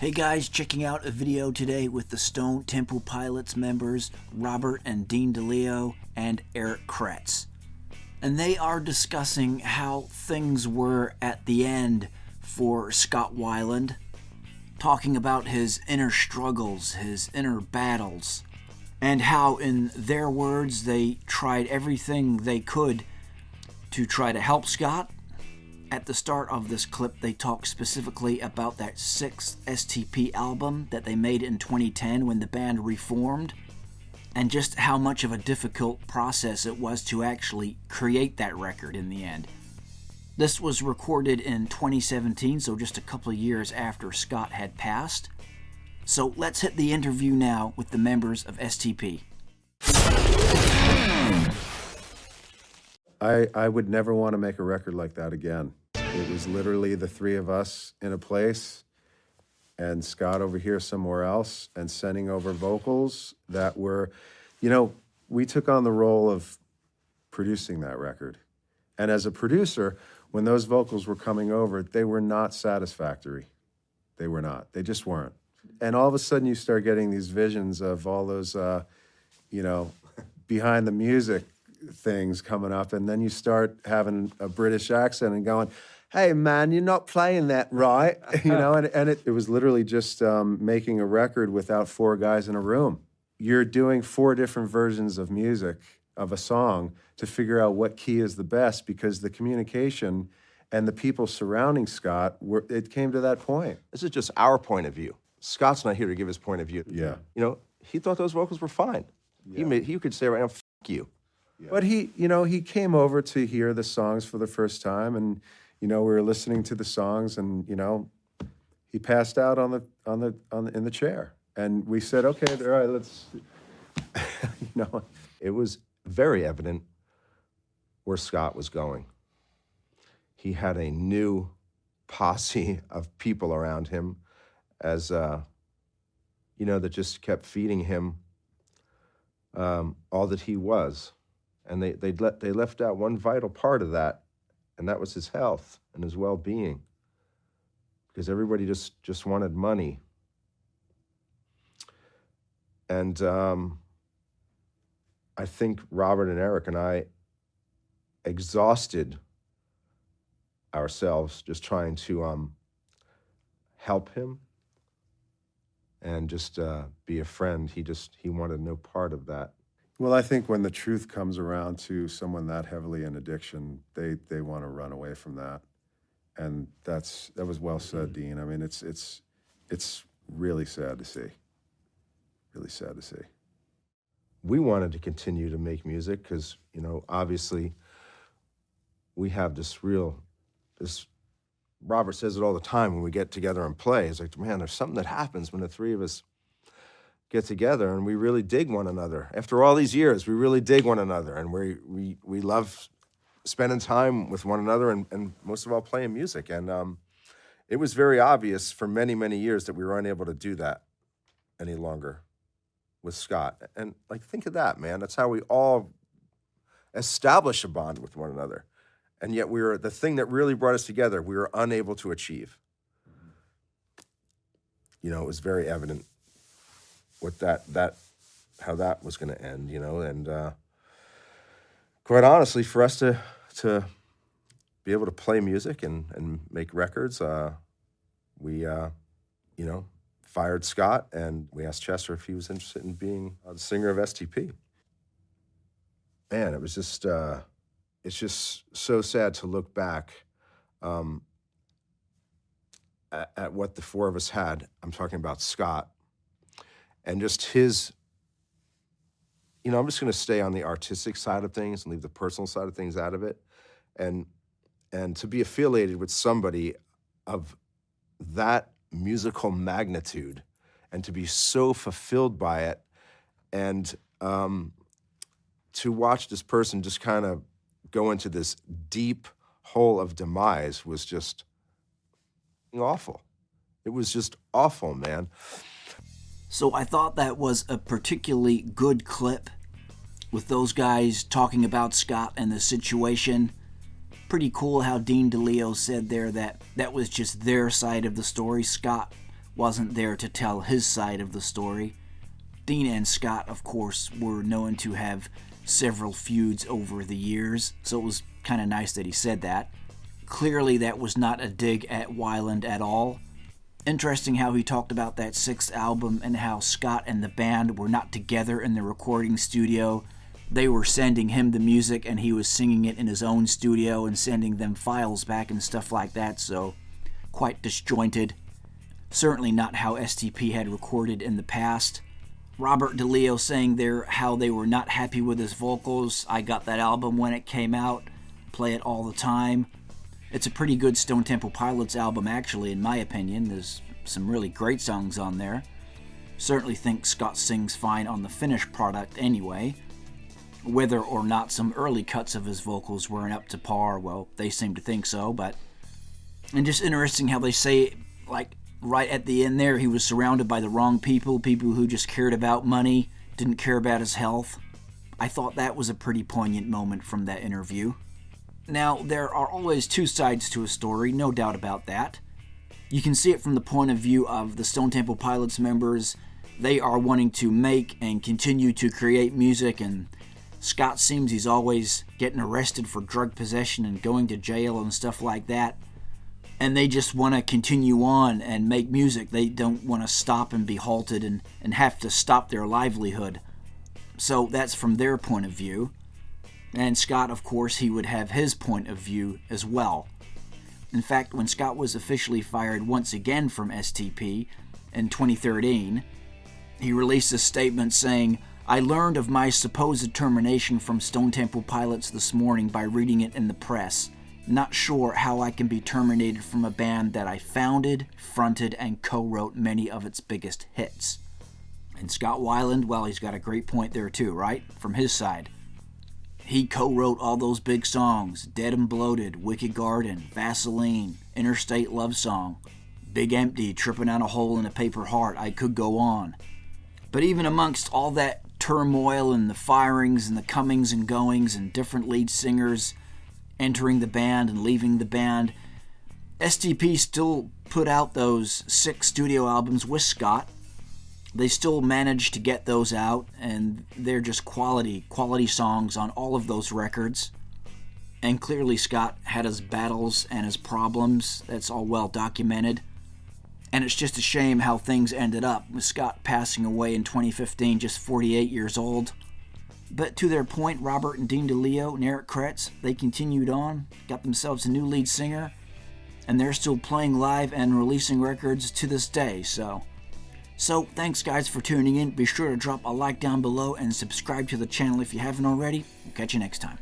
Hey guys, checking out a video today with the Stone Temple Pilots members Robert and Dean DeLeo and Eric Kretz. And they are discussing how things were at the end for Scott Weiland, talking about his inner struggles, his inner battles, and how, in their words, they tried everything they could to try to help Scott. At the start of this clip, they talk specifically about that 6th STP album that they made in 2010 when the band reformed, and just how much of a difficult process it was to actually create that record in the end. This was recorded in 2017, so just a couple of years after Scott had passed. So let's hit the interview now with the members of STP. I would never want to make a record like that again. It was literally the three of us in a place and Scott over here somewhere else and sending over vocals that were, we took on the role of producing that record. And as a producer, when those vocals were coming over, they were not satisfactory. They were not. They just weren't. And all of a sudden you start getting these visions of all those, behind the music things coming up, and then you start having a British accent and going, hey man, you're not playing that right, and it was literally just making a record without four guys in a room. You're doing four different versions of music, of a song, to figure out what key is the best, because the communication and the people surrounding Scott, it came to that point. This is just our point of view. Scott's not here to give his point of view. Yeah. He thought those vocals were fine. Yeah. He could say right now, f*** you. Yeah. But he came over to hear the songs for the first time, and we were listening to the songs, and he passed out in the chair, and we said, okay, all right, let's, It was very evident where Scott was going. He had a new posse of people around him, as that just kept feeding him all that he was. And they left out one vital part of that, and that was his health and his well-being, because everybody just wanted money. And I think Robert and Eric and I exhausted ourselves just trying to help him and just be a friend. He wanted no part of that. Well, I think when the truth comes around to someone that heavily in addiction, they want to run away from that, and that was well said, Dean. I mean, it's really sad to see. Really sad to see. We wanted to continue to make music because obviously we have this. Robert says it all the time when we get together and play. It's like, man, there's something that happens when the three of us get together, and we really dig one another. After all these years, we really dig one another, and we love spending time with one another, and most of all playing music. And it was very obvious for many, many years that we were unable to do that any longer with Scott. And think of that, man. That's how we all establish a bond with one another. And yet the thing that really brought us together, we were unable to achieve. It was very evident what how that was going to end, and quite honestly, for us to be able to play music and make records, we fired Scott, and we asked Chester if he was interested in being the singer of STP. Man, it was just it's just so sad to look back at what the four of us had. I'm talking about Scott. And just his, I'm just going to stay on the artistic side of things and leave the personal side of things out of it. And to be affiliated with somebody of that musical magnitude and to be so fulfilled by it, and to watch this person just kind of go into this deep hole of demise was just awful. It was just awful, man. So I thought that was a particularly good clip with those guys talking about Scott and the situation. Pretty cool how Dean DeLeo said there that was just their side of the story. Scott wasn't there to tell his side of the story. Dean and Scott, of course, were known to have several feuds over the years, so it was kind of nice that he said that. Clearly, that was not a dig at Weiland at all. Interesting how he talked about that 6th album and how Scott and the band were not together in the recording studio. They were sending him the music and he was singing it in his own studio and sending them files back and stuff like that, so quite disjointed. Certainly not how STP had recorded in the past. Robert DeLeo saying there how they were not happy with his vocals. I got that album when it came out. Play it all the time. It's a pretty good Stone Temple Pilots album, actually, in my opinion. There's some really great songs on there. Certainly think Scott sings fine on the finished product anyway. Whether or not some early cuts of his vocals weren't up to par, well, they seem to think so, but... And just interesting how they say, like, right at the end there, he was surrounded by the wrong people who just cared about money, didn't care about his health. I thought that was a pretty poignant moment from that interview. Now, there are always two sides to a story, no doubt about that. You can see it from the point of view of the Stone Temple Pilots members. They are wanting to make and continue to create music, and Scott seems he's always getting arrested for drug possession and going to jail and stuff like that. And they just want to continue on and make music. They don't want to stop and be halted and have to stop their livelihood. So that's from their point of view. And Scott, of course, he would have his point of view as well. In fact, when Scott was officially fired once again from STP in 2013, he released a statement saying, "I learned of my supposed termination from Stone Temple Pilots this morning by reading it in the press. Not sure how I can be terminated from a band that I founded, fronted, and co-wrote many of its biggest hits." And Scott Weiland, well, he's got a great point there too, right? From his side. He co-wrote all those big songs, Dead and Bloated, Wicked Garden, Vaseline, Interstate Love Song, Big Empty, Tripping on a Hole in a Paper Heart. I could go on. But even amongst all that turmoil and the firings and the comings and goings and different lead singers entering the band and leaving the band, STP still put out those 6 studio albums with Scott. They still managed to get those out, and they're just quality songs on all of those records. And clearly Scott had his battles and his problems. That's all well documented. And it's just a shame how things ended up, with Scott passing away in 2015, just 48 years old. But to their point, Robert and Dean DeLeo and Eric Kretz, they continued on, got themselves a new lead singer, and they're still playing live and releasing records to this day, So thanks guys for tuning in. Be sure to drop a like down below and subscribe to the channel if you haven't already. We'll catch you next time.